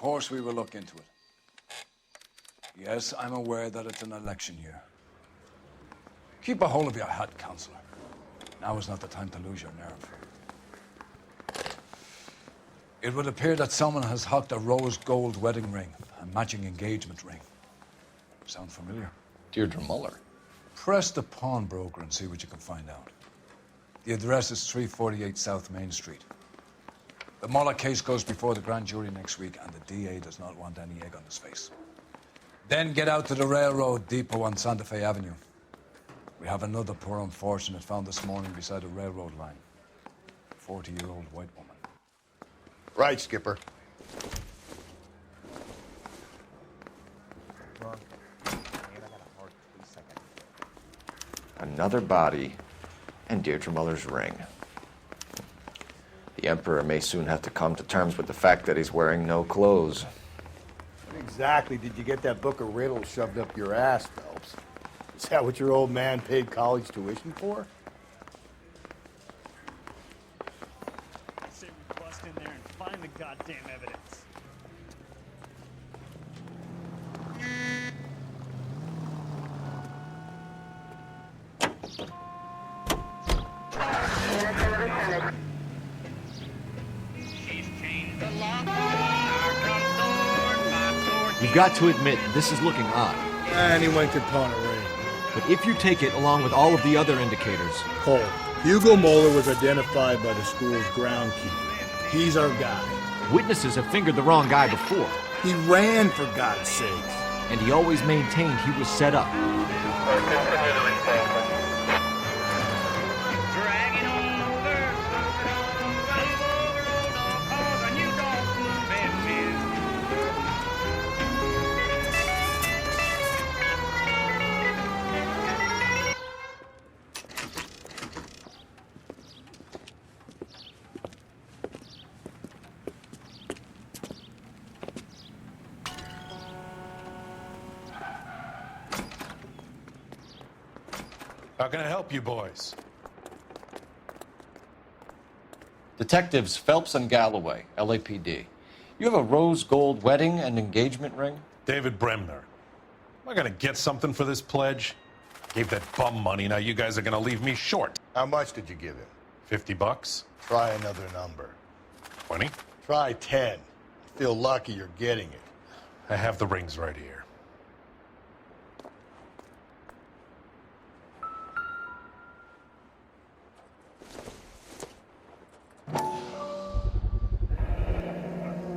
course we will look into it. Yes, I'm aware that it's an election year. Keep a hold of your hat, Counselor. Now is not the time to lose your nerve. It would appear that someone has hocked a rose gold wedding ring, a matching engagement ring. Sound familiar? Deirdre Muller. Press the pawnbroker and see what you can find out. The address is 348 South Main Street. The Muller case goes before the grand jury next week, and the DA does not want any egg on his face. Then get out to the railroad depot on Santa Fe Avenue. We have another poor unfortunate found this morning beside a railroad line. 40-year-old white woman. Right, Skipper. Another body, and Deirdre Muller's ring. The Emperor may soon have to come to terms with the fact that he's wearing no clothes. When exactly did you get that book of riddles shoved up your ass, Phelps? Is that what your old man paid college tuition for? I say we bust in there and find the goddamn evidence. You've got to admit, this is looking odd. Anyone could pawn a ring. But if you take it along with all of the other indicators... Cole, Hugo Moeller was identified by the school's groundkeeper. He's our guy. Witnesses have fingered the wrong guy before. He ran, for God's sakes. And he always maintained he was set up. How can I help you boys? Detectives Phelps and Galloway, LAPD. You have a rose gold wedding and engagement ring? David Bremner. Am I gonna get something for this pledge? Gave that bum money, now you guys are gonna leave me short. How much did you give him? $50? Try another number. 20? Try 10. Feel lucky you're getting it. I have the rings right here.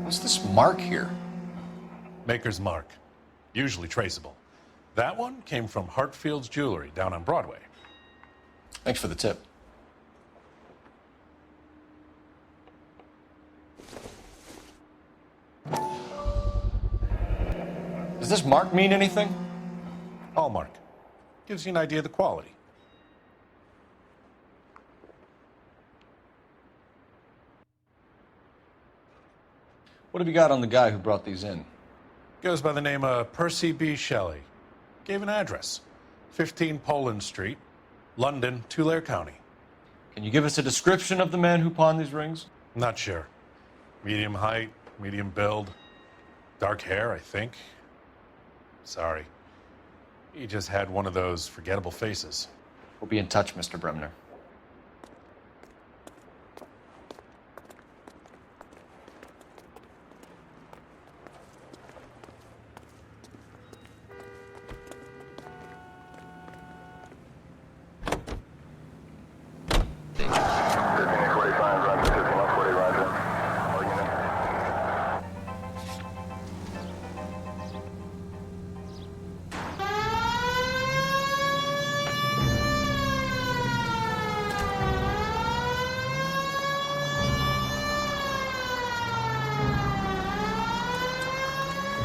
What's this mark here? Maker's mark. Usually traceable. That one came from Hartfield's Jewelry down on Broadway. Thanks for the tip. Does this mark mean anything? Hallmark. Gives you an idea of the quality. What have you got on the guy who brought these in? Goes by the name of Percy B. Shelley. Gave an address. 15 Poland Street, London, Tulare County. Can you give us a description of the man who pawned these rings? Not sure. Medium height, medium build. Dark hair, I think. Sorry. He just had one of those forgettable faces. We'll be in touch, Mr. Bremner.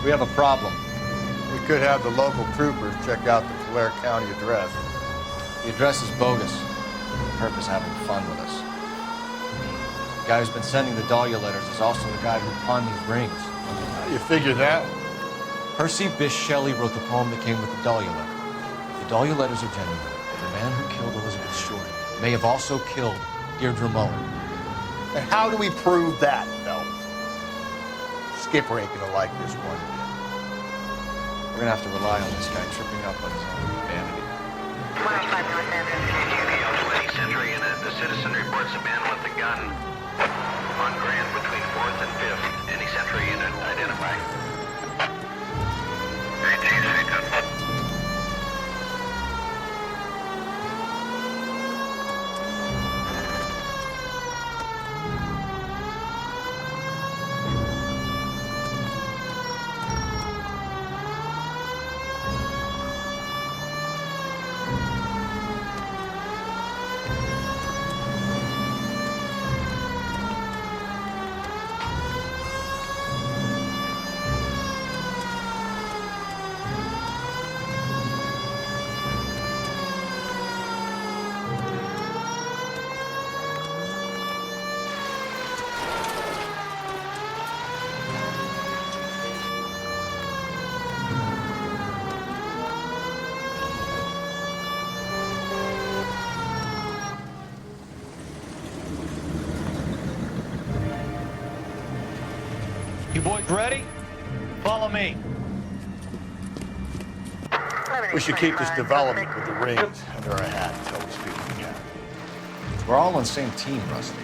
We have a problem. We could have the local troopers check out the Tulare County address. The address is bogus. Herb is having fun with us. The guy who's been sending the Dahlia letters is also the guy who pawned these rings. How do you figure that? Percy Bysshe Shelley wrote the poem that came with the Dahlia letter. If the Dahlia letters are genuine, the man who killed Elizabeth Short may have also killed Deirdre Muller. And how do we prove that, Phelps? Skipper ain't gonna like this one. We're gonna have to rely on this guy tripping up on his own vanity. 105 North Avenue. KTVL 20 Century Unit. The citizen reports a man with a gun on Grand between 4th and 5th. Any Century Unit identify. 18 You boys ready? Follow me. We should keep this development with the rings under our hat until we speak again. We're all on the same team, Rusty.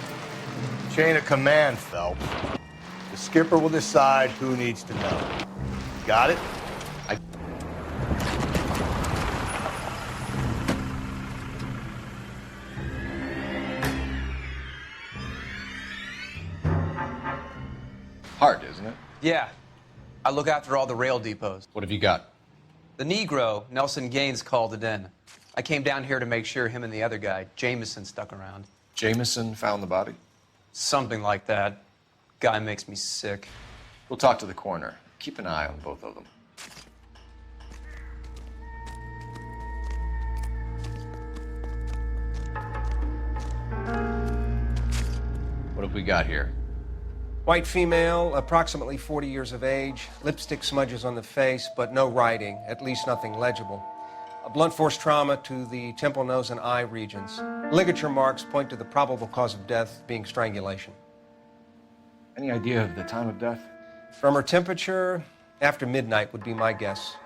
Chain of command, Phelps. The skipper will decide who needs to know. Got it? Hard, isn't it? Yeah. I look after all the rail depots. What have you got? The Negro, Nelson Gaines, called it in. I came down here to make sure him and the other guy, Jameson, stuck around. Jameson found the body? Something like that. Guy makes me sick. We'll talk to the coroner. Keep an eye on both of them. What have we got here? White female, approximately 40 years of age, lipstick smudges on the face, but no writing, at least nothing legible. A blunt force trauma to the temple, nose, and eye regions. Ligature marks point to the probable cause of death being strangulation. Any idea of the time of death? From her temperature, after midnight would be my guess.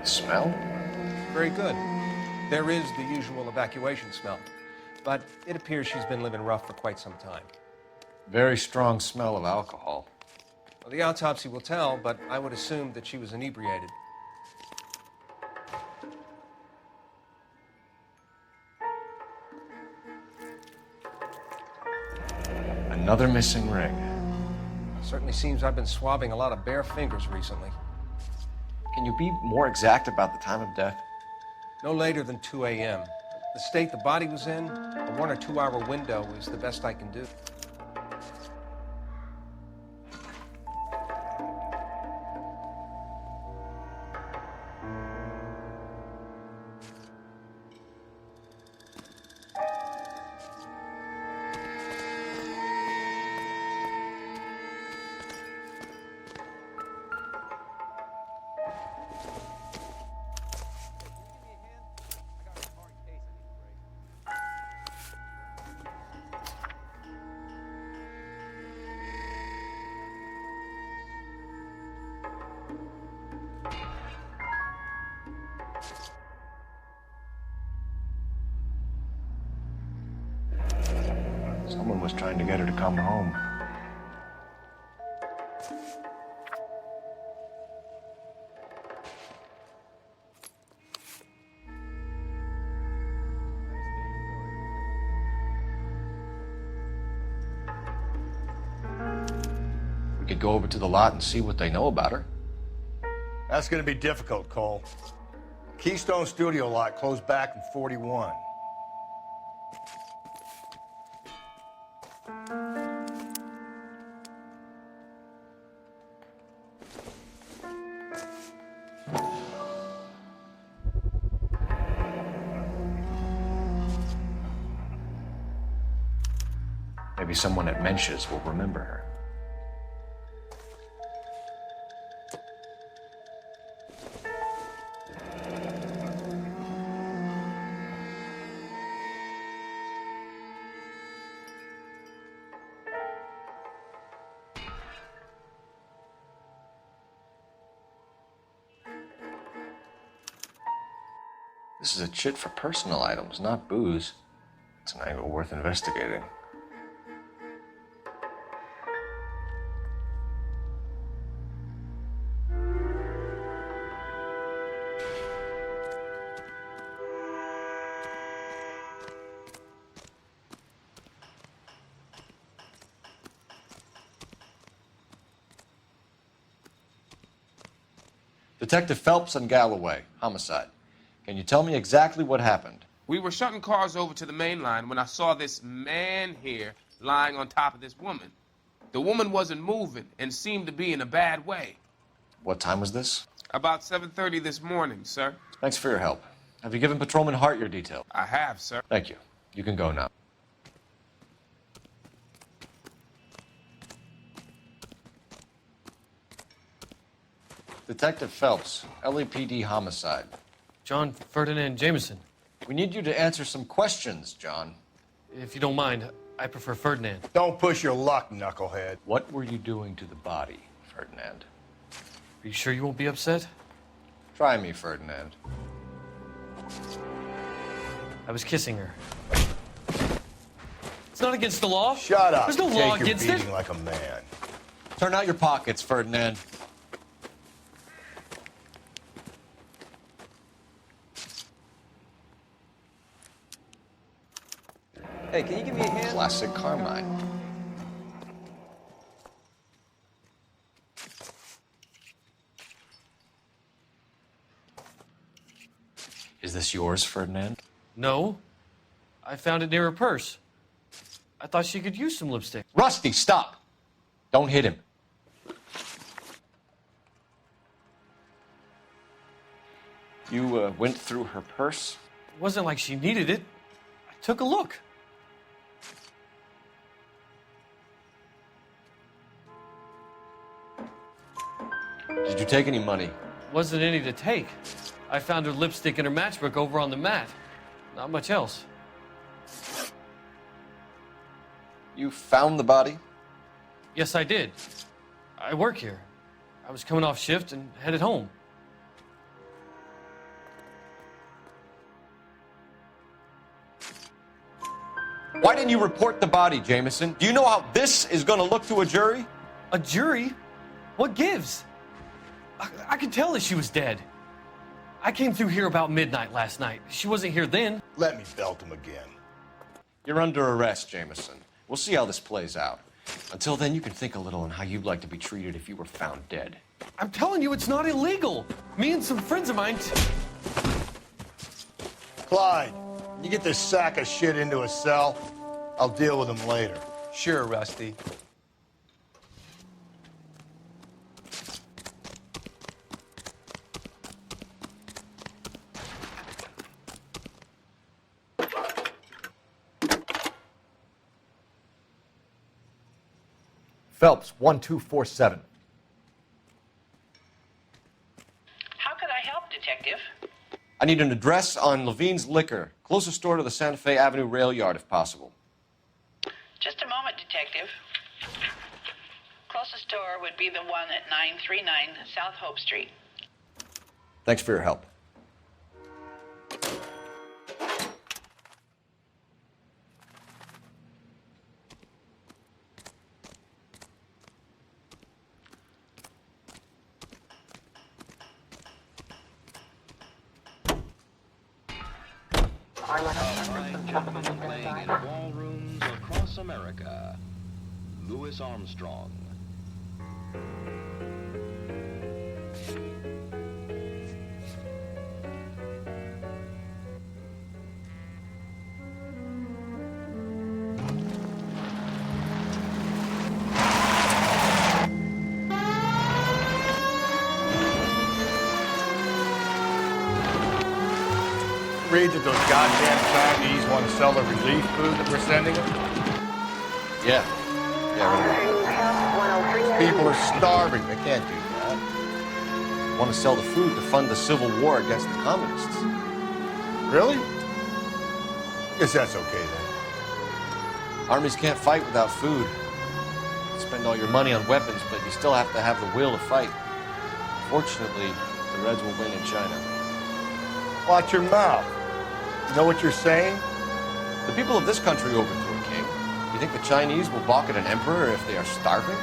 Smell? Very good. There is the usual evacuation smell, but it appears she's been living rough for quite some time. Very strong smell of alcohol. Well, the autopsy will tell, but I would assume that she was inebriated. Another missing ring. Certainly seems I've been swabbing a lot of bare fingers recently. Can you be more exact about the time of death? No later than 2 a.m. The state the body was in, a 1 or 2 hour window is the best I can do. Someone was trying to get her to come home. We could go over to the lot and see what they know about her. That's gonna be difficult, Cole. Keystone Studio lot closed back in 41. Maybe someone at Mensch's will remember her. This is a chit for personal items, not booze. It's an angle worth investigating. Detective Phelps and Galloway, homicide. Can you tell me exactly what happened? We were shutting cars over to the main line when I saw this man here lying on top of this woman. The woman wasn't moving and seemed to be in a bad way. What time was this? About 7:30 this morning, sir. Thanks for your help. Have you given Patrolman Hart your detail? I have, sir. Thank you. You can go now. Detective Phelps, LAPD homicide. John Ferdinand Jameson. We need you to answer some questions, John. If you don't mind, I prefer Ferdinand. Don't push your luck, knucklehead. What were you doing to the body, Ferdinand? Are you sure you won't be upset? Try me, Ferdinand. I was kissing her. It's not against the law. Shut up. There's no Take law your against beating it. like a man. Turn out your pockets, Ferdinand. Hey, can you give me a hand? Classic Carmine. Is this yours, Ferdinand? No. I found it near her purse. I thought she could use some lipstick. Rusty, stop! Don't hit him. You went through her purse? It wasn't like she needed it. I took a look. Did you take any money? Wasn't any to take. I found her lipstick and her matchbook over on the mat. Not much else. You found the body? Yes, I did. I work here. I was coming off shift and headed home. Why didn't you report the body, Jameson? Do you know how this is going to look to a jury? A jury? What gives? I could tell that she was dead. I came through here about midnight last night. She wasn't here then. Let me belt him again. You're under arrest, Jameson. We'll see how this plays out. Until then, you can think a little on how you'd like to be treated if you were found dead. I'm telling you, it's not illegal. Me and some friends of mine... Clyde, you get this sack of shit into a cell. I'll deal with him later. Sure, Rusty. Phelps, 1247. How could I help, Detective? I need an address on Levine's Liquor, closest store to the Santa Fe Avenue rail yard, if possible. Just a moment, Detective. Closest store would be the one at 939 South Hope Street. Thanks for your help. Gentlemen playing in ballrooms across America, Louis Armstrong. Read that those goddamn Chinese want to sell the relief food that we're sending them? Yeah, right. People are starving. They can't do that. Want to sell the food to fund the civil war against the communists. Really? Guess that's okay then. Armies can't fight without food. You spend all your money on weapons, but you still have to have the will to fight. Fortunately, the Reds will win in China. Watch your mouth. You know what you're saying? The people of this country overthrew a king. You think the Chinese will balk at an emperor if they are starving?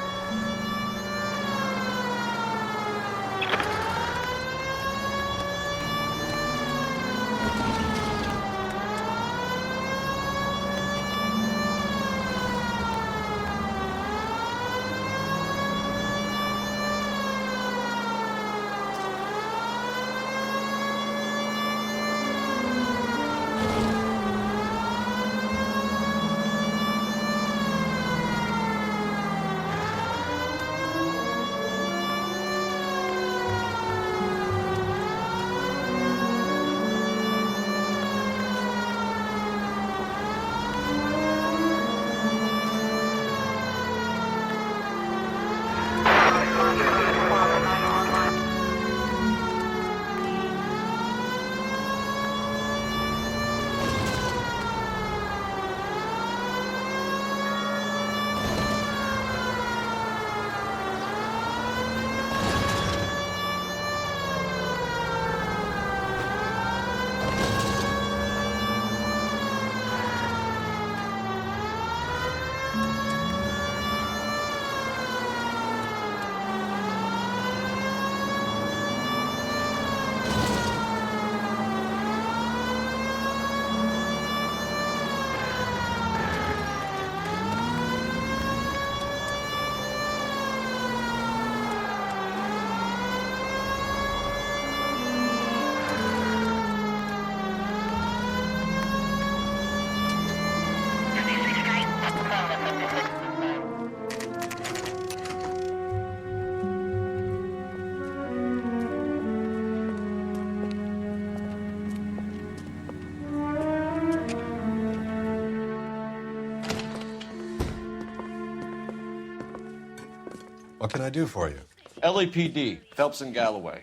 What can I do for you? LAPD, Phelps and Galloway.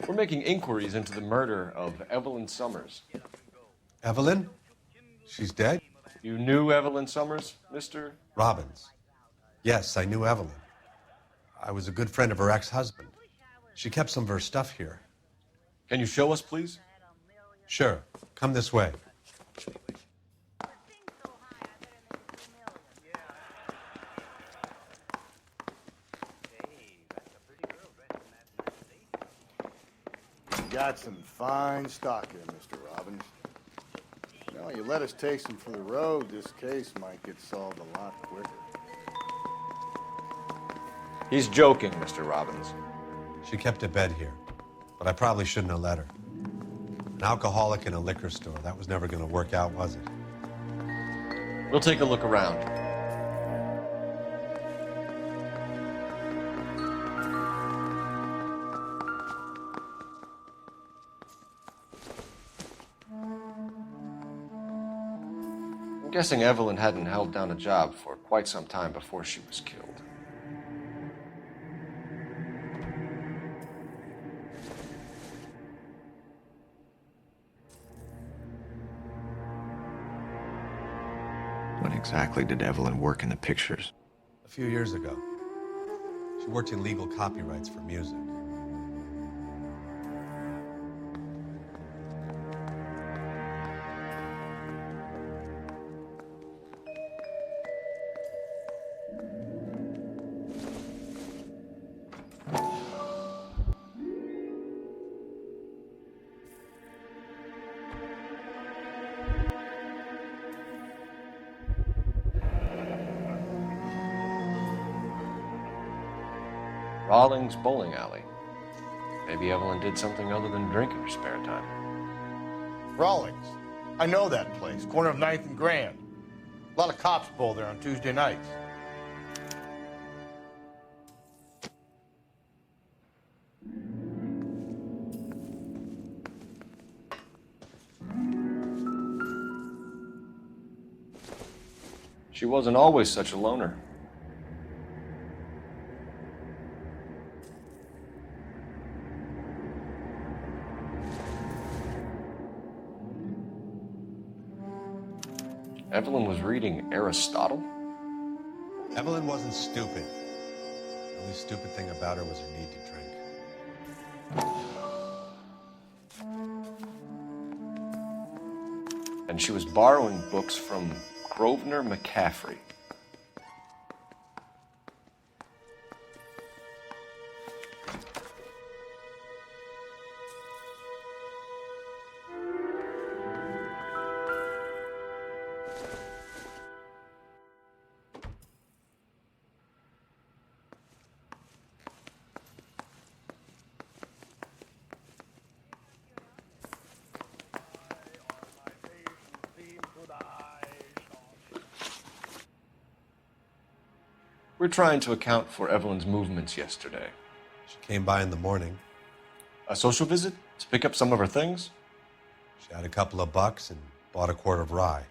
We're making inquiries into the murder of Evelyn Summers. Evelyn? She's dead? You knew Evelyn Summers, Mr. Robbins. Yes, I knew Evelyn. I was a good friend of her ex-husband. She kept some of her stuff here. Can you show us, please? Sure. Come this way. Got some fine stock here, Mr. Robbins. You know, you let us take some for the road, this case might get solved a lot quicker. He's joking, Mr. Robbins. She kept a bed here, but I probably shouldn't have let her. An alcoholic in a liquor store, that was never going to work out, was it? We'll take a look around. I'm guessing Evelyn hadn't held down a job for quite some time before she was killed. When exactly did Evelyn work in the pictures? A few years ago. She worked in legal copyrights for music. Rawlings Bowling Alley. Maybe Evelyn did something other than drink in her spare time. Rawlings. I know that place. Corner of 9th and Grand. A lot of cops bowl there on Tuesday nights. She wasn't always such a loner. Evelyn was reading Aristotle? Evelyn wasn't stupid. The only stupid thing about her was her need to drink. she was borrowing books from Grosvenor McCaffrey. We're trying to account for Evelyn's movements yesterday. She came by in the morning. A social visit to pick up some of her things? She had a couple of bucks and bought a quart of rye.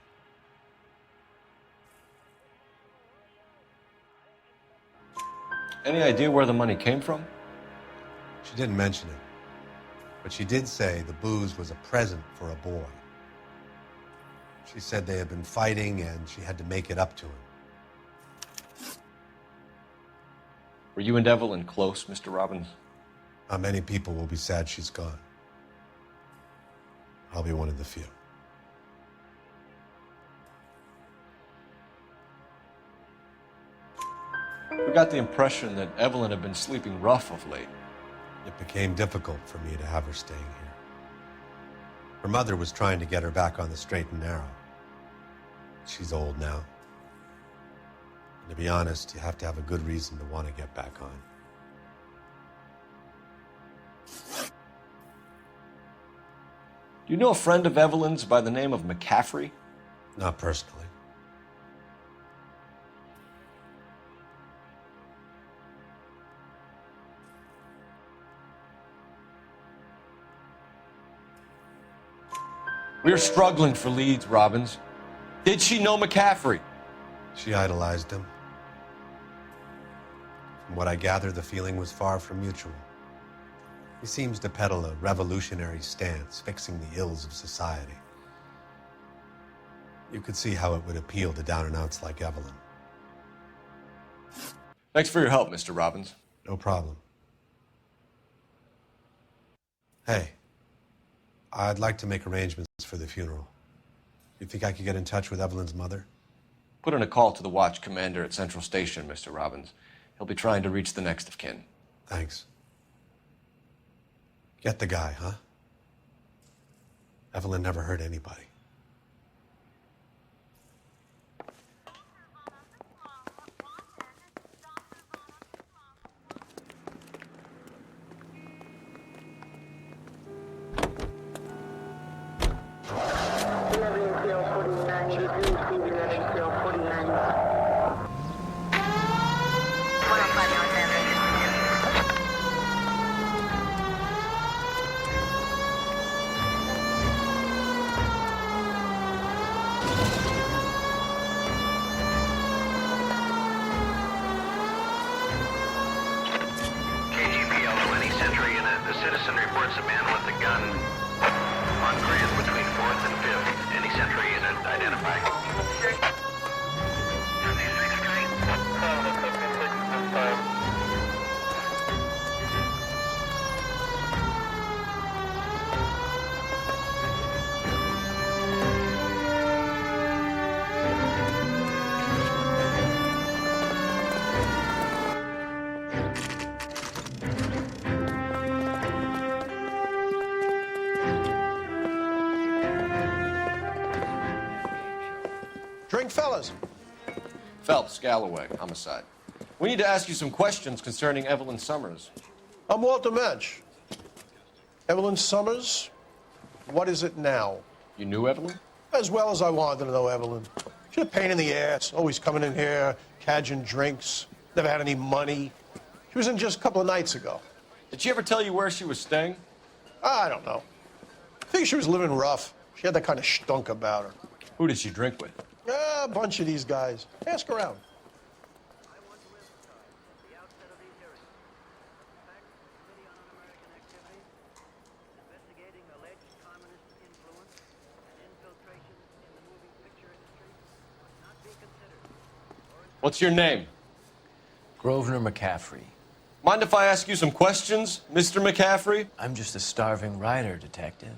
Any idea where the money came from? She didn't mention it, but she did say the booze was a present for a boy. She said they had been fighting and she had to make it up to him. Were you and Evelyn close, Mr. Robbins? Not many people will be sad she's gone. I'll be one of the few. We got the impression that Evelyn had been sleeping rough of late. It became difficult for me to have her staying here. Her mother was trying to get her back on the straight and narrow. She's old now. And to be honest, you have to have a good reason to want to get back on. Do you know a friend of Evelyn's by the name of McCaffrey? Not personally. We're struggling for leads, Robbins. Did she know McCaffrey? She idolized him. From what I gather, the feeling was far from mutual. He seems to peddle a revolutionary stance, fixing the ills of society. You could see how it would appeal to down-and-outs like Evelyn. Thanks for your help, Mr. Robbins. No problem. Hey, I'd like to make arrangements for the funeral. You think I could get in touch with Evelyn's mother? Put in a call to the watch commander at Central Station, Mr. Robbins. He'll be trying to reach the next of kin. Thanks. Get the guy, huh? Evelyn never hurt anybody. Citizen reports a man with a gun on Grand between 4th and 5th. Any Central unit identified? Drink, fellas. Phelps, Galloway, homicide. We need to ask you some questions concerning Evelyn Summers. I'm Walter Mensch. Evelyn Summers, what is it now? You knew Evelyn? As well as I wanted to know Evelyn. She's a pain in the ass, always coming in here, cadging drinks, never had any money. She was in just a couple of nights ago. Did she ever tell you where she was staying? I don't know. I think she was living rough. She had that kind of stunk about her. Who did she drink with? A bunch of these guys. Ask around. What's your name? Grosvenor McCaffrey. Mind if I ask you some questions, Mr. McCaffrey? I'm just a starving writer, detective.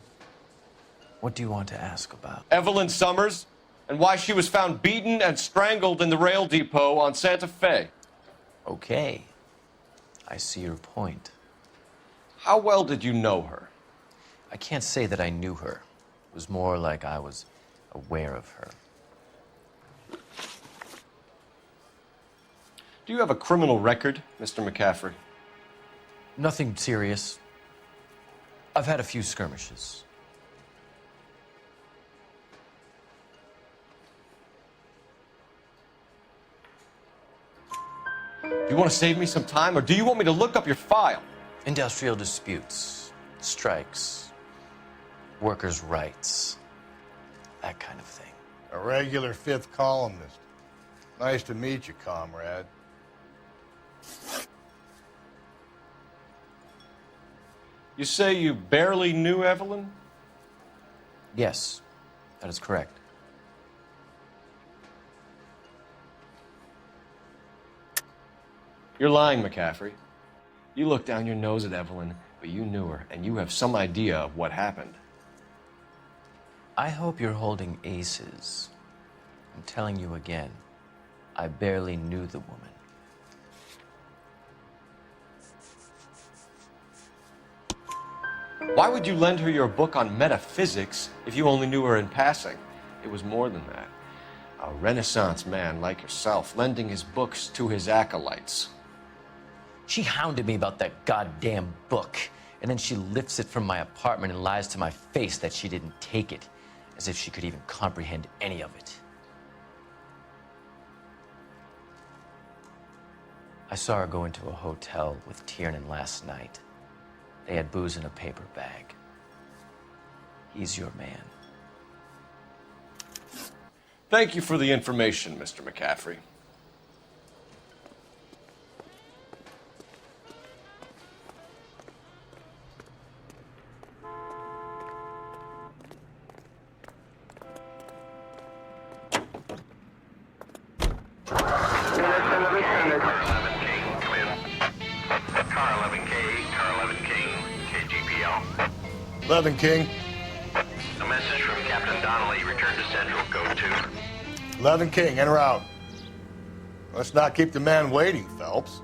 What do you want to ask about? Evelyn Summers, and why she was found beaten and strangled in the rail depot on Santa Fe. Okay. I see your point. How well did you know her? I can't say that I knew her. It was more like I was aware of her. Do you have a criminal record, Mr. McCaffrey? Nothing serious. I've had a few skirmishes. Do you want to save me some time, or do you want me to look up your file? Industrial disputes, strikes, workers' rights, that kind of thing. A regular fifth columnist. Nice to meet you, comrade. You say you barely knew Evelyn? Yes, that is correct. You're lying, McCaffrey. You looked down your nose at Evelyn, but you knew her, and you have some idea of what happened. I hope you're holding aces. I'm telling you again, I barely knew the woman. Why would you lend her your book on metaphysics if you only knew her in passing? It was more than that. A Renaissance man like yourself, lending his books to his acolytes. She hounded me about that goddamn book, and then she lifts it from my apartment and lies to my face that she didn't take it, as if she could even comprehend any of it. I saw her go into a hotel with Tiernan last night. They had booze in a paper bag. He's your man. Thank you for the information, Mr. McCaffrey. Car 11 King, KGPL. 11 King. A message from Captain Donnelly. Return to Central. Go to. 11 King, en route. Let's not keep the man waiting, Phelps.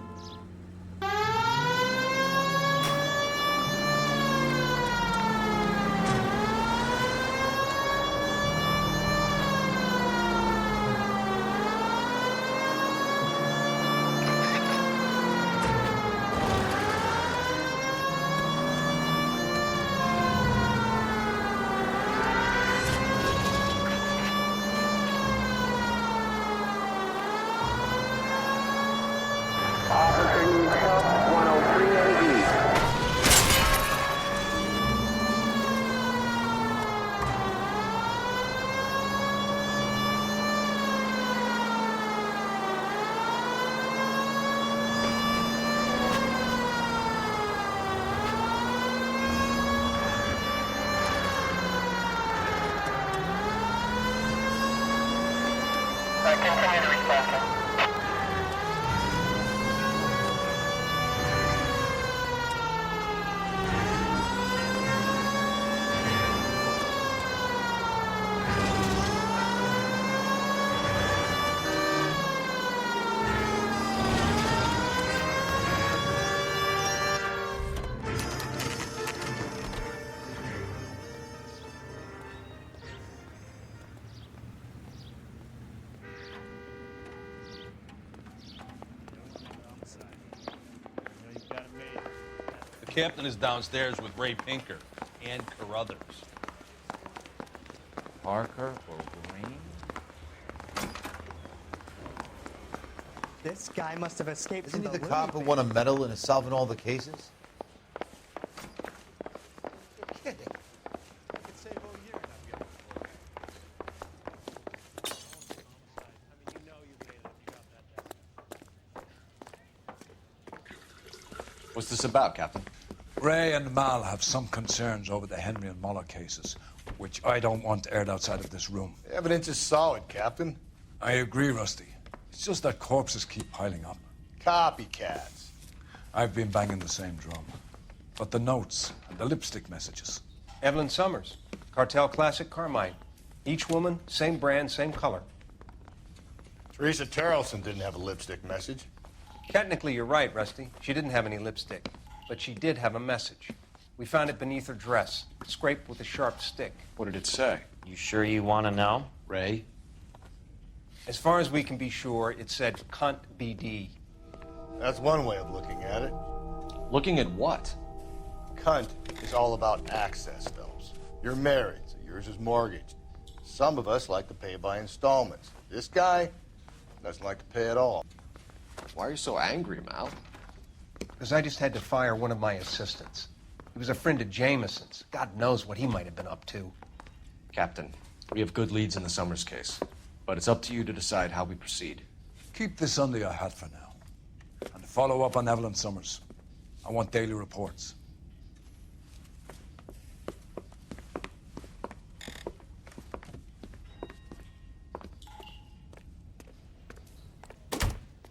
Continue to respond. The captain is downstairs with Ray Pinker and Carruthers. Parker or Green? This guy must have escaped Isn't from he the the cop who won a medal and is solving all the cases? You're kidding. What's this about, Captain? Ray and Mal have some concerns over the Henry and Muller cases, which I don't want aired outside of this room. The evidence is solid, Captain. I agree, Rusty. It's just that corpses keep piling up. Copycats. I've been banging the same drum. But the notes and the lipstick messages. Evelyn Summers, Cartel Classic Carmine. Each woman, same brand, same color. Teresa Terrelson didn't have a lipstick message. Technically, you're right, Rusty. She didn't have any lipstick, but she did have a message. We found it beneath her dress, scraped with a sharp stick. What did it say? You sure you want to know? Ray? As far as we can be sure, it said cunt BD. That's one way of looking at it. Looking at what? Cunt is all about access, Phelps. You're married, so yours is mortgaged. Some of us like to pay by installments. This guy doesn't like to pay at all. Why are you so angry, Mal? Because I just had to fire one of my assistants. He was a friend of Jameson's. God knows what he might have been up to. Captain, we have good leads in the Summers case, but it's up to you to decide how we proceed. Keep this under your hat for now. And follow up on Evelyn Summers. I want daily reports.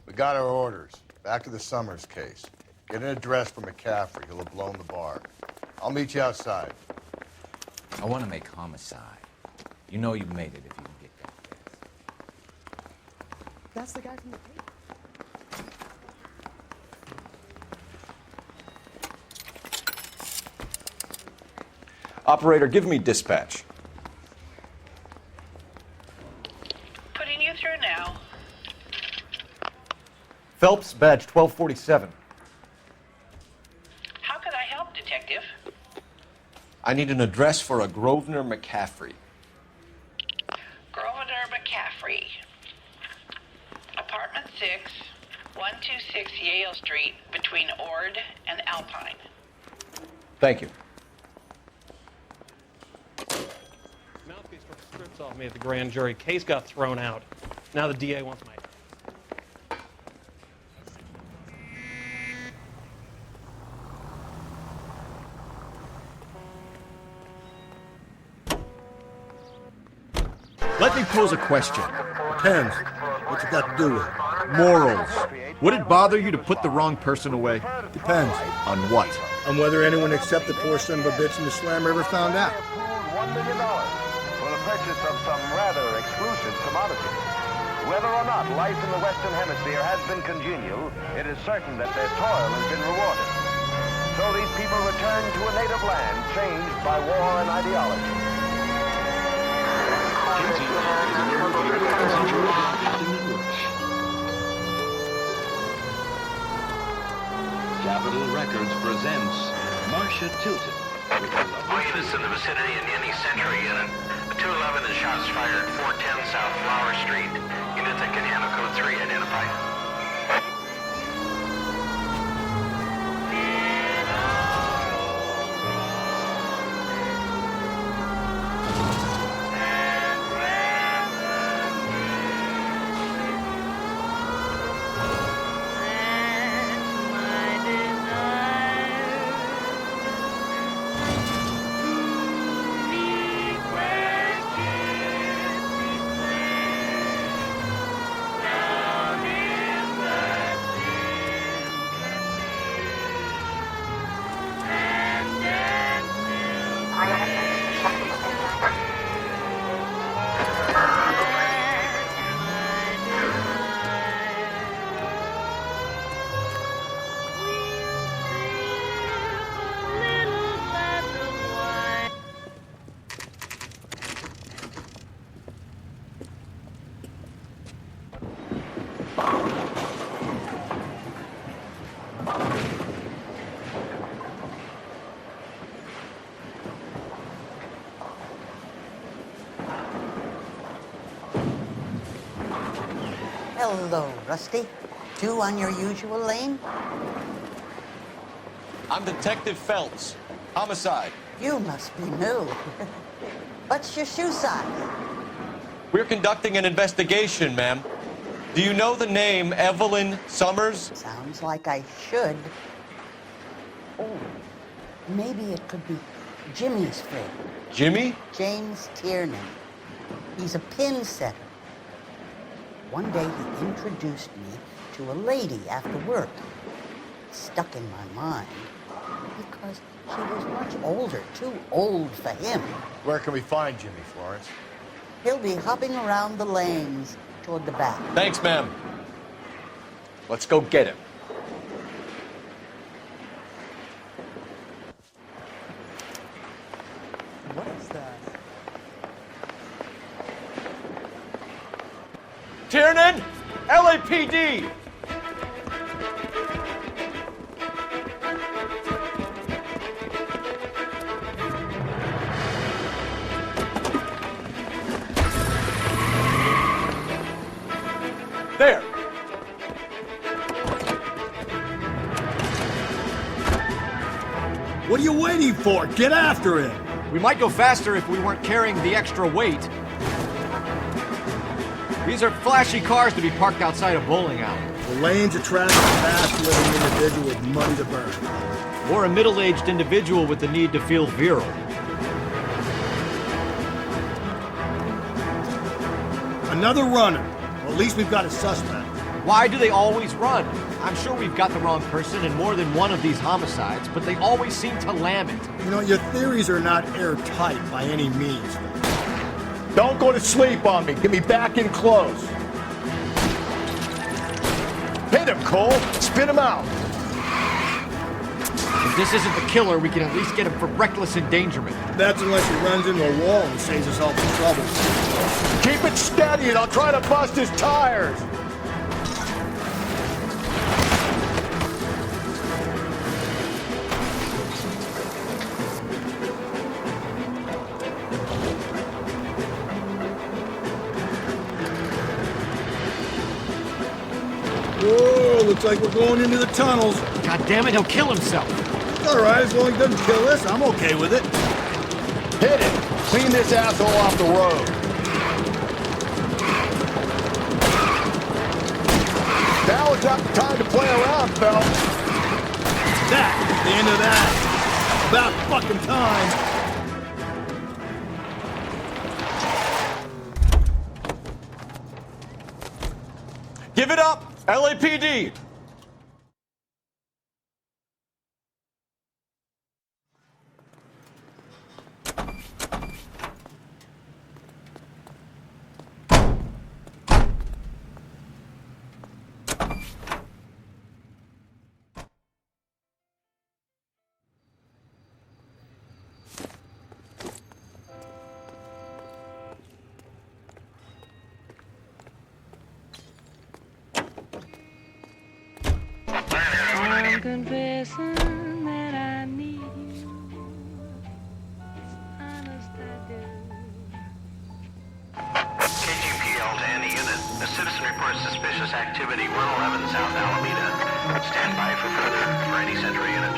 We got our orders. Back to the Summers case. Get an address for McCaffrey. He'll have blown the bar. I'll meet you outside. I want to make homicide. You know you've made it if you can get that fast. That's the guy from the paper. Operator, give me dispatch. Putting you through now. Phelps, badge 1247. How could I help, Detective? I need an address for a Grosvenor McCaffrey. Grosvenor McCaffrey. Apartment 6, 126 Yale Street, between Ord and Alpine. Thank you. Mouthpiece took the strips off me at the grand jury. Case got thrown out. Now the DA wants my... Let me pose a question. Depends. What's it got to do with it? Morals. Would it bother you to put the wrong person away? Depends. On what? On whether anyone except the poor son of a bitch in the slammer ever found out. $1 million for the purchase of some rather exclusive commodity. Whether or not life in the Western Hemisphere has been congenial, it is certain that their toil has been rewarded. So these people return to a native land changed by war and ideology. Capitol Records presents Marcia Tilton. All units in the vicinity in any Century unit. 211 is shots fired at 410 South Flower Street. Units at Canada Code 3 identified. Hello, Rusty. Two on your usual lane? I'm Detective Phelps. Homicide. You must be new. What's your shoe size? We're conducting an investigation, ma'am. Do you know the name Evelyn Summers? Sounds like I should. Oh, maybe it could be Jimmy's friend. Jimmy? James Tiernan. He's a pin setter. One day he introduced me to a lady after work. It stuck in my mind. He because she was much older, too old for him. Where can we find Jimmy, Florence? He'll be hopping around the lanes toward the back. Thanks, ma'am. Let's go get him. What is that? Tiernan! LAPD! There! What are you waiting for? Get after him! We might go faster if we weren't carrying the extra weight. These are flashy cars to be parked outside a bowling alley. The lanes attract a fast-living individual with money to burn. Or a middle-aged individual with the need to feel virile. Another runner. Well, at least we've got a suspect. Why do they always run? I'm sure we've got the wrong person in more than one of these homicides, but they always seem to lam it. You know, your theories are not airtight by any means. Don't go to sleep on me. Get me back in close. Hit him, Cole. Spin him out. If this isn't the killer, we can at least get him for reckless endangerment. That's unless he runs into a wall and saves us all the trouble. Keep it steady and I'll try to bust his tires. Whoa, looks like we're going into the tunnels. God damn it, he'll kill himself. All right, as long as he doesn't kill us, I'm okay with it. Hit it. Clean this asshole off the road. Now is not the time to play around, fella. That, the end of that. About fucking time. Give it up, LAPD! I'm confessing that I need you. Honest I do. KGPL to any unit. A citizen reports suspicious activity 111 South Alameda. Stand by for further for any Central unit.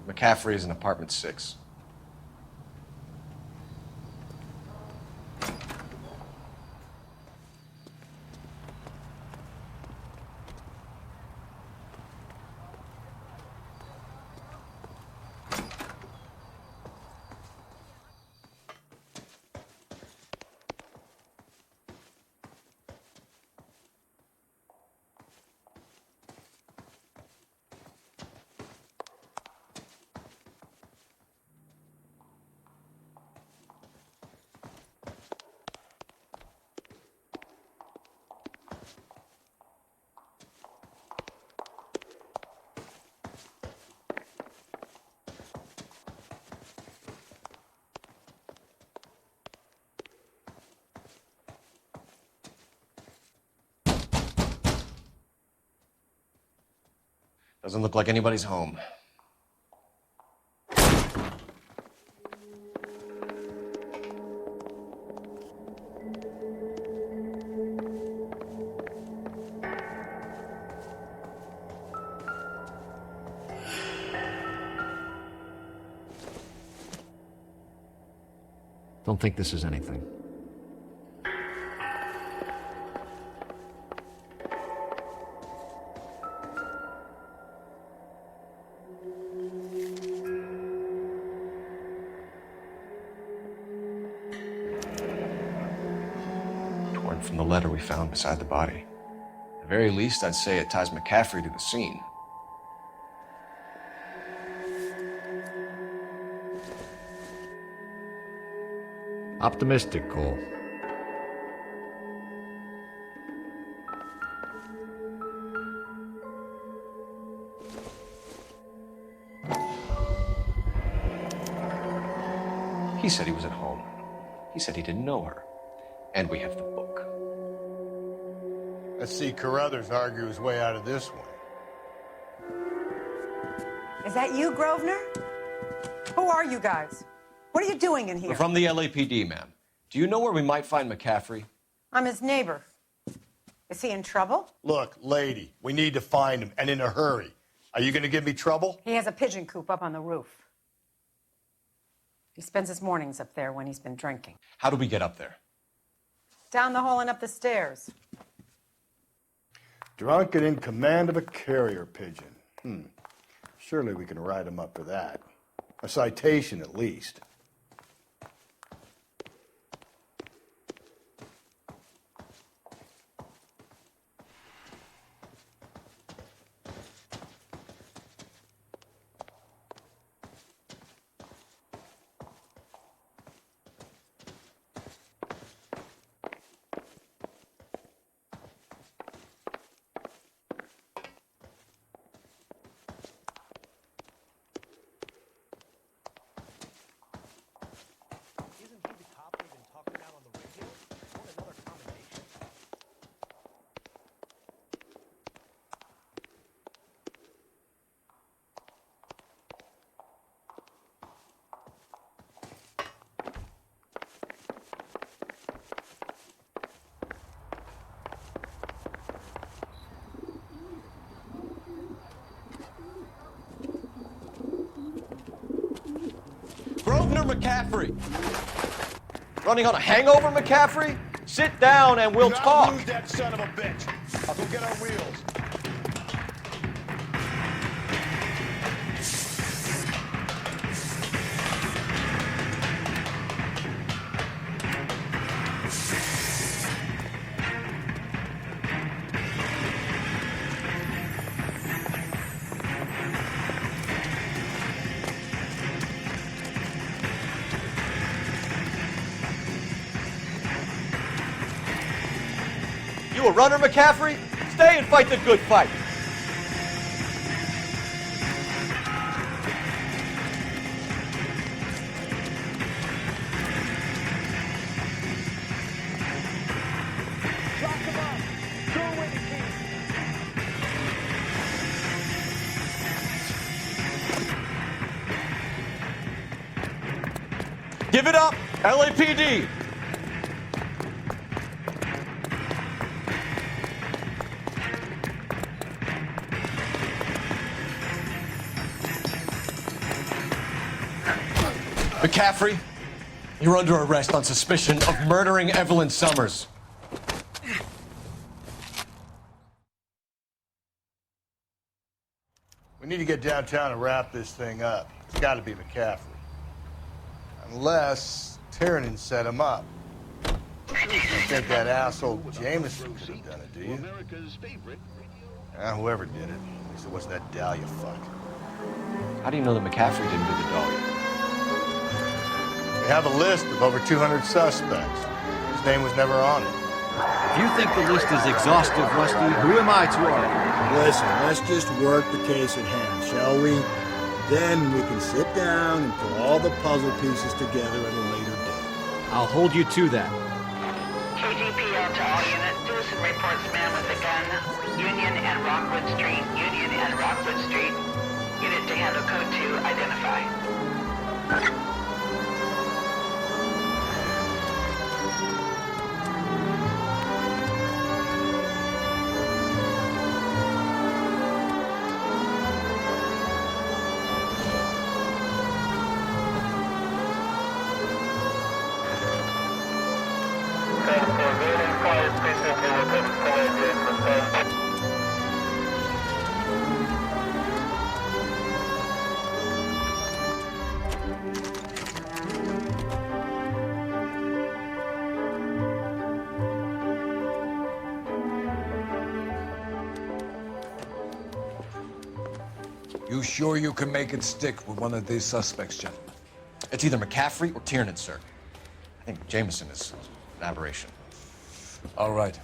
McCaffrey is in apartment 6. Doesn't look like anybody's home. Don't think this is anything. Torn from the letter we found beside the body. At the very least, I'd say it ties McCaffrey to the scene. Optimistic, Cole. He said he was at home. He said he didn't know her. And we have the book. Let's see Carruthers argue his way out of this one. Is that you, Grosvenor? Who are you guys? What are you doing in here? We're from the LAPD, ma'am. Do you know where we might find McCaffrey? I'm his neighbor. Is he in trouble? Look, lady, we need to find him, and in a hurry. Are you going to give me trouble? He has a pigeon coop up on the roof. He spends his mornings up there when he's been drinking. How do we get up there? Down the hall and up the stairs. Drunk and in command of a carrier pigeon. Surely we can write him up for that. A citation, at least. Grosvenor McCaffrey! Running on a hangover, McCaffrey? Sit down and we'll talk. Move that son of a bitch. I'll go get our wheels. You a runner, McCaffrey? Stay and fight the good fight. Give it up, LAPD! McCaffrey, you're under arrest on suspicion of murdering Evelyn Summers. We need to get downtown and wrap this thing up. It's got to be McCaffrey. Unless Tiernan set him up. You think that asshole Jameson could have done it, do you? Whoever did it. At least it wasn't that Dahlia fuck. How do you know that McCaffrey didn't do the Dahlia? We have a list of over 200 suspects. His name was never on it. If you think the list is exhaustive, Rusty, who am I to argue? Listen, let's just work the case at hand, shall we? Then we can sit down and put all the puzzle pieces together at a later date. I'll hold you to that. KGPL to all units. Citizen reports man with a gun. Union and Rockwood Street. Union and Rockwood Street. Unit to handle code 2. Identify. You sure you can make it stick with one of these suspects, gentlemen? It's either McCaffrey or Tiernan, sir. I think Jameson is an aberration. All right.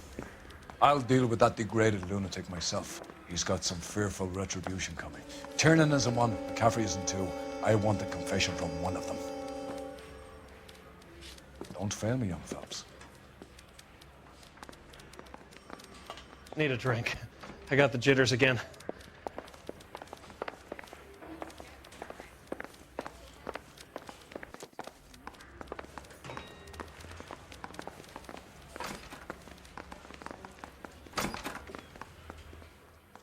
I'll deal with that degraded lunatic myself. He's got some fearful retribution coming. Tiernan is in one, McCaffrey is in two. I want a confession from one of them. Don't fail me, young fellas. Need a drink. I got the jitters again.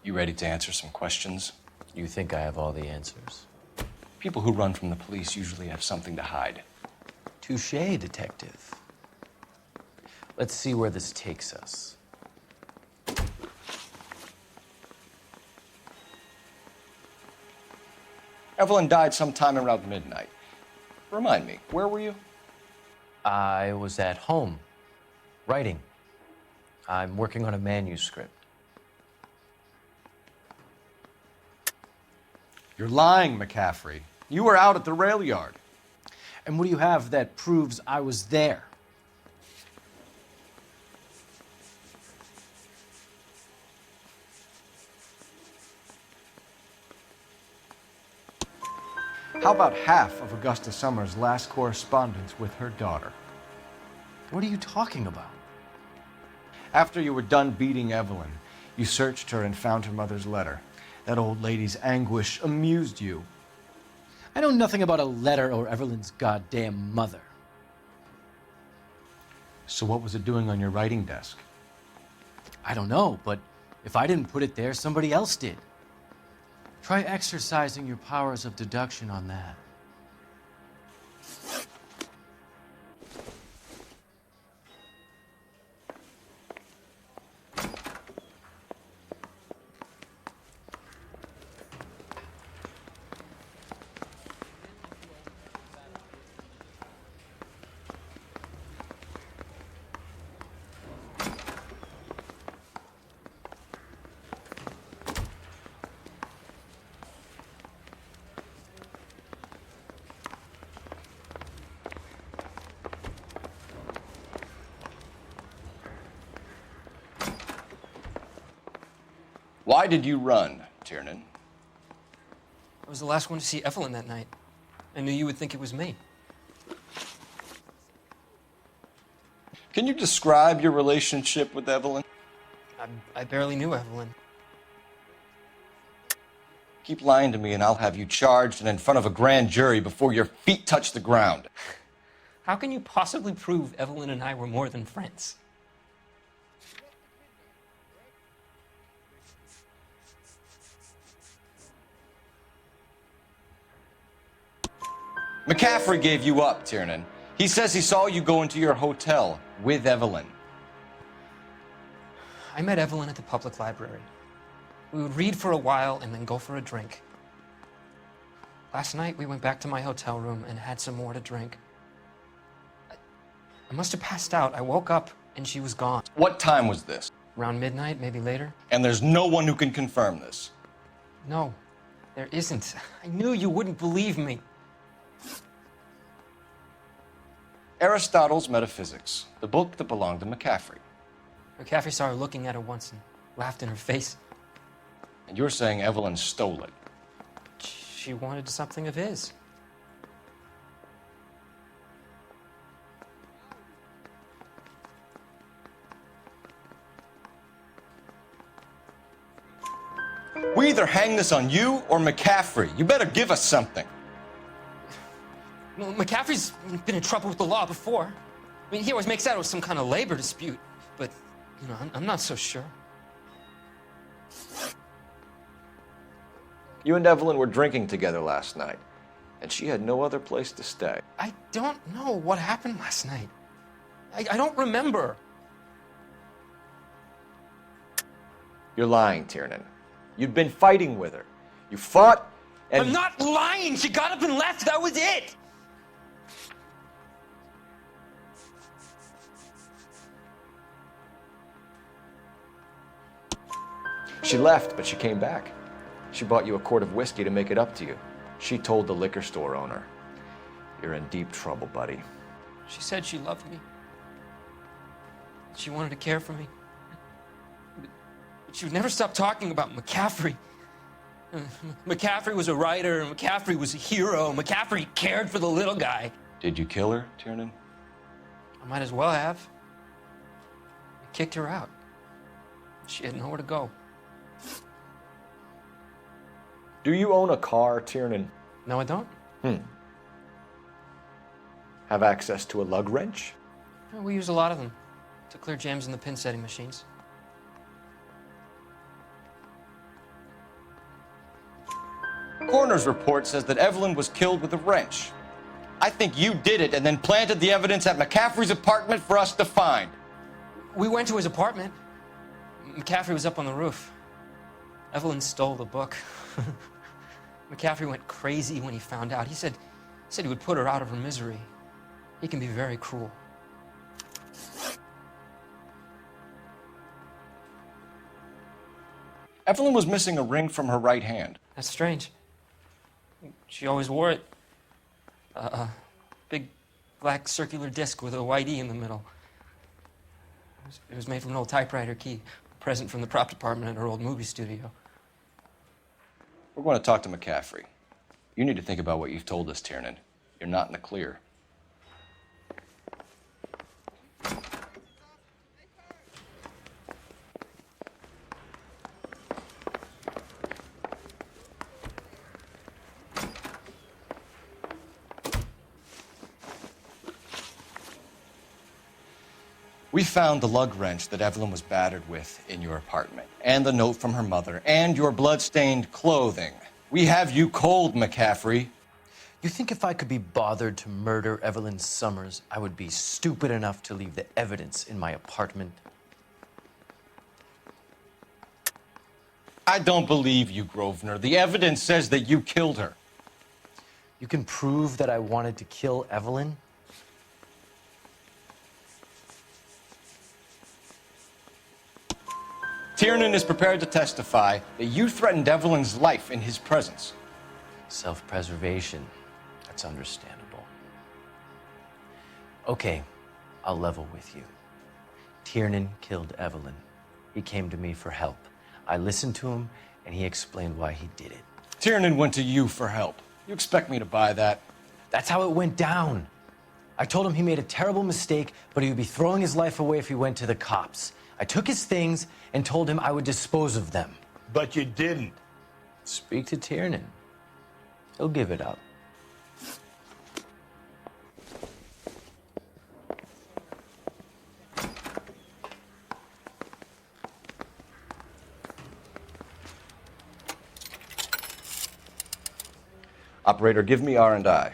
You ready to answer some questions? You think I have all the answers? People who run from the police usually have something to hide. Touché, detective. Let's see where this takes us. Evelyn died sometime around midnight. Remind me, where were you? I was at home, writing. I'm working on a manuscript. You're lying, McCaffrey. You were out at the rail yard. And what do you have that proves I was there? How about half of Augusta Summers' last correspondence with her daughter? What are you talking about? After you were done beating Evelyn, you searched her and found her mother's letter. That old lady's anguish amused you. I know nothing about a letter or Evelyn's goddamn mother. So what was it doing on your writing desk? I don't know, but if I didn't put it there, somebody else did. Try exercising your powers of deduction on that. Why did you run, Tiernan? I was the last one to see Evelyn that night. I knew you would think it was me. Can you describe your relationship with Evelyn? I barely knew Evelyn. Keep lying to me and I'll have you charged and in front of a grand jury before your feet touch the ground. How can you possibly prove Evelyn and I were more than friends? McCaffrey gave you up, Tiernan. He says he saw you go into your hotel with Evelyn. I met Evelyn at the public library. We would read for a while and then go for a drink. Last night, we went back to my hotel room and had some more to drink. I must have passed out. I woke up and she was gone. What time was this? Around midnight, maybe later. And there's no one who can confirm this? No, there isn't. I knew you wouldn't believe me. Aristotle's Metaphysics, the book that belonged to McCaffrey. McCaffrey saw her looking at her once and laughed in her face. And you're saying Evelyn stole it? She wanted something of his. We either hang this on you or McCaffrey. You better give us something. Well, McCaffrey's been in trouble with the law before. I mean, he always makes out it was some kind of labor dispute, but, you know, I'm not so sure. You and Evelyn were drinking together last night, and she had no other place to stay. I don't know what happened last night. I don't remember. You're lying, Tiernan. You'd been fighting with her. You fought, and... I'm not lying! She got up and left, that was it! She left, but she came back. She bought you a quart of whiskey to make it up to you. She told the liquor store owner. You're in deep trouble, buddy. She said she loved me. She wanted to care for me. But she would never stop talking about McCaffrey. McCaffrey was a writer, McCaffrey was a hero, McCaffrey cared for the little guy. Did you kill her, Tiernan? I might as well have. I kicked her out. She had nowhere to go. Do you own a car, Tiernan? No, I don't. Have access to a lug wrench? We use a lot of them to clear jams in the pin setting machines. Coroner's report says that Evelyn was killed with a wrench. I think you did it and then planted the evidence at McCaffrey's apartment for us to find. We went to his apartment. McCaffrey was up on the roof. Evelyn stole the book. McCaffrey went crazy when he found out. He said he would put her out of her misery. He can be very cruel. Evelyn was missing a ring from her right hand. That's strange. She always wore it. A big black circular disc with a white E in the middle. It was made from an old typewriter key, a present from the prop department at her old movie studio. We're going to talk to McCaffrey. You need to think about what you've told us, Tiernan. You're not in the clear. We found the lug wrench that Evelyn was battered with in your apartment, and the note from her mother, and your blood-stained clothing. We have you cold, McCaffrey. You think if I could be bothered to murder Evelyn Summers, I would be stupid enough to leave the evidence in my apartment? I don't believe you, Grosvenor. The evidence says that you killed her. You can prove that I wanted to kill Evelyn? Tiernan is prepared to testify that you threatened Evelyn's life in his presence. Self-preservation. That's understandable. Okay, I'll level with you. Tiernan killed Evelyn. He came to me for help. I listened to him, and he explained why he did it. Tiernan went to you for help. You expect me to buy that? That's how it went down. I told him he made a terrible mistake, but he would be throwing his life away if he went to the cops. I took his things and told him I would dispose of them. But you didn't. Speak to Tiernan. He'll give it up. Operator, give me R&I.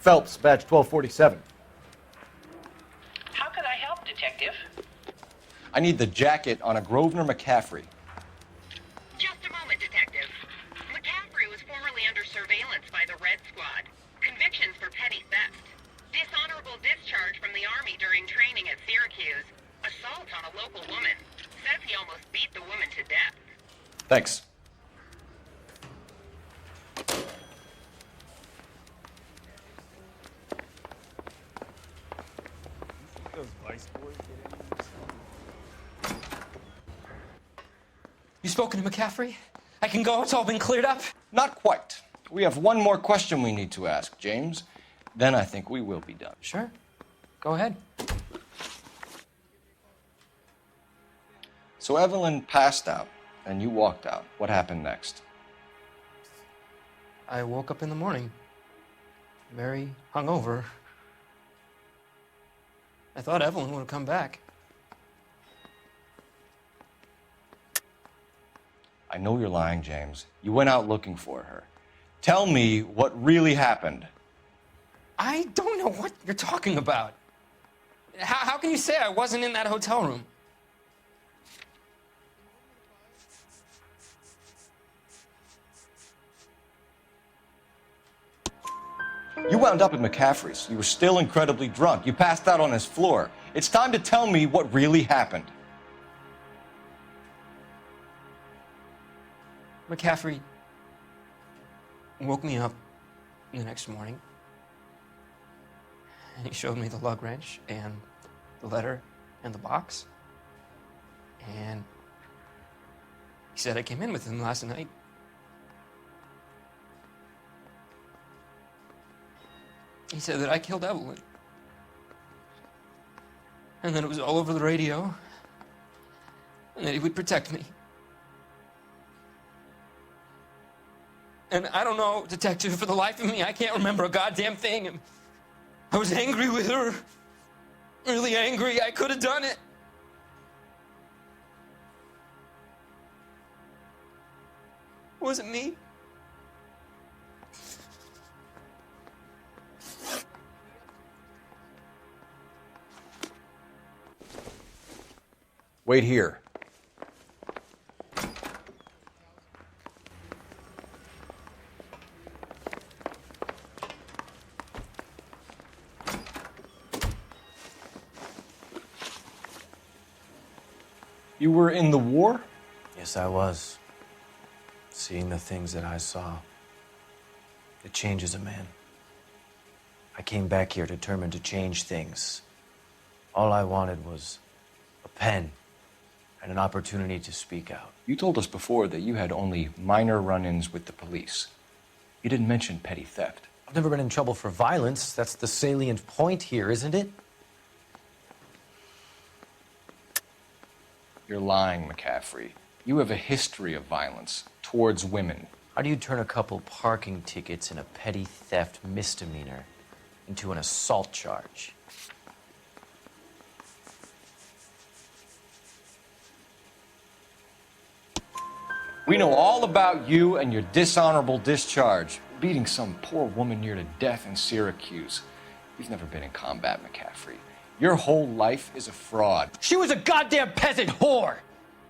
Phelps, badge 1247. How could I help, Detective? I need the jacket on a Grosvenor McCaffrey. Just a moment, Detective. McCaffrey was formerly under surveillance by the Red Squad. Convictions for petty theft. Dishonorable discharge from the Army during training at Syracuse. Assault on a local woman. Says he almost beat the woman to death. Thanks. You spoken to McCaffrey? I can go? It's all been cleared up? Not quite. We have one more question we need to ask, James. Then I think we will be done. Sure. Go ahead. So Evelyn passed out, and you walked out. What happened next? I woke up in the morning, very hungover. I thought Evelyn would have come back. I know you're lying, James. You went out looking for her. Tell me what really happened. I don't know what you're talking about. How can you say I wasn't in that hotel room? You wound up at McCaffrey's. You were still incredibly drunk. You passed out on his floor. It's time to tell me what really happened. McCaffrey woke me up the next morning, and he showed me the lug wrench and the letter and the box, and he said I came in with him last night. He said that I killed Evelyn, and that it was all over the radio, and that he would protect me. And I don't know, Detective, for the life of me, I can't remember a goddamn thing. And I was angry with her. Really angry. I could have done it. Was it me? Wait here. You were in the war? Yes, I was. Seeing the things that I saw, it changes a man. I came back here determined to change things. All I wanted was a pen and an opportunity to speak out. You told us before that you had only minor run-ins with the police. You didn't mention petty theft. I've never been in trouble for violence. That's the salient point here, isn't it? You're lying, McCaffrey. You have a history of violence towards women. How do you turn a couple parking tickets and a petty theft misdemeanor into an assault charge? We know all about you and your dishonorable discharge, beating some poor woman near to death in Syracuse. You've never been in combat, McCaffrey. Your whole life is a fraud. She was a goddamn peasant whore!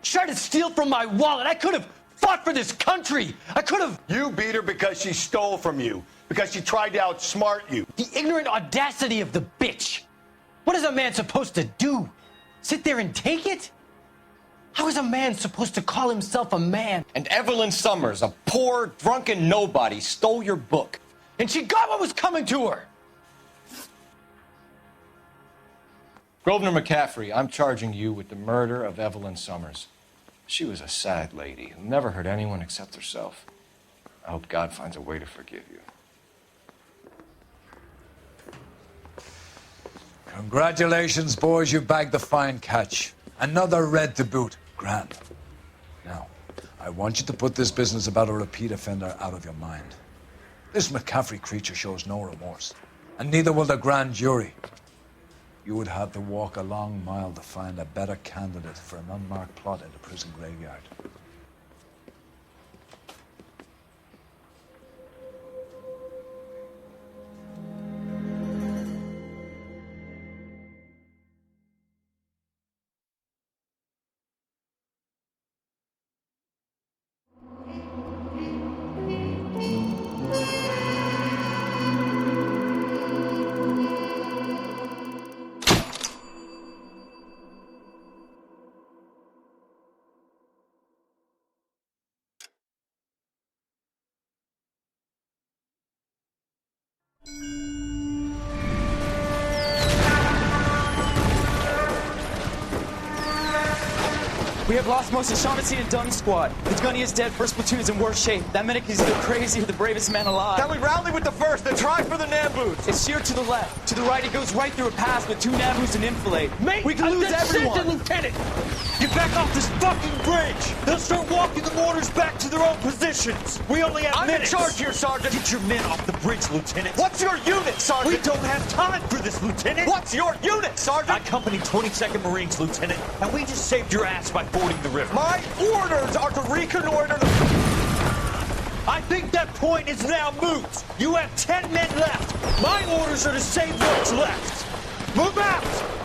She tried to steal from my wallet. I could have fought for this country. I could have... You beat her because she stole from you. Because she tried to outsmart you. The ignorant audacity of the bitch. What is a man supposed to do? Sit there and take it? How is a man supposed to call himself a man? And Evelyn Summers, a poor, drunken nobody, stole your book. And she got what was coming to her. Grosvenor McCaffrey, I'm charging you with the murder of Evelyn Summers. She was a sad lady who never hurt anyone except herself. I hope God finds a way to forgive you. Congratulations, boys. You bagged the fine catch. Another red to boot. Grand. Now, I want you to put this business about a repeat offender out of your mind. This McCaffrey creature shows no remorse, and neither will the grand jury. You would have to walk a long mile to find a better candidate for an unmarked plot in the prison graveyard. We have lost most of Shaughnessy and Dunn's squad. The gunny is dead, first platoon is in worse shape. That medic is either crazy or the bravest man alive. Can we rally with the first and try for the Nambus? It's sheer to the left. To the right, it goes right through a pass with 2 Nambus and Enfilade. Mate, we can lose everyone. Lieutenant! Get back off this fucking bridge! They'll start walking the mortars back to their own positions! We only have minutes! I'm in charge here, Sergeant! Get your men off the bridge, Lieutenant! What's your unit, Sergeant? We don't have time for this, Lieutenant! What's your unit, Sergeant? I company 22nd Marines, Lieutenant, and we just saved your ass by fording the river. My orders are to reconnoiter the... I think that point is now moot! You have 10 men left! My orders are to save what's left! Move out!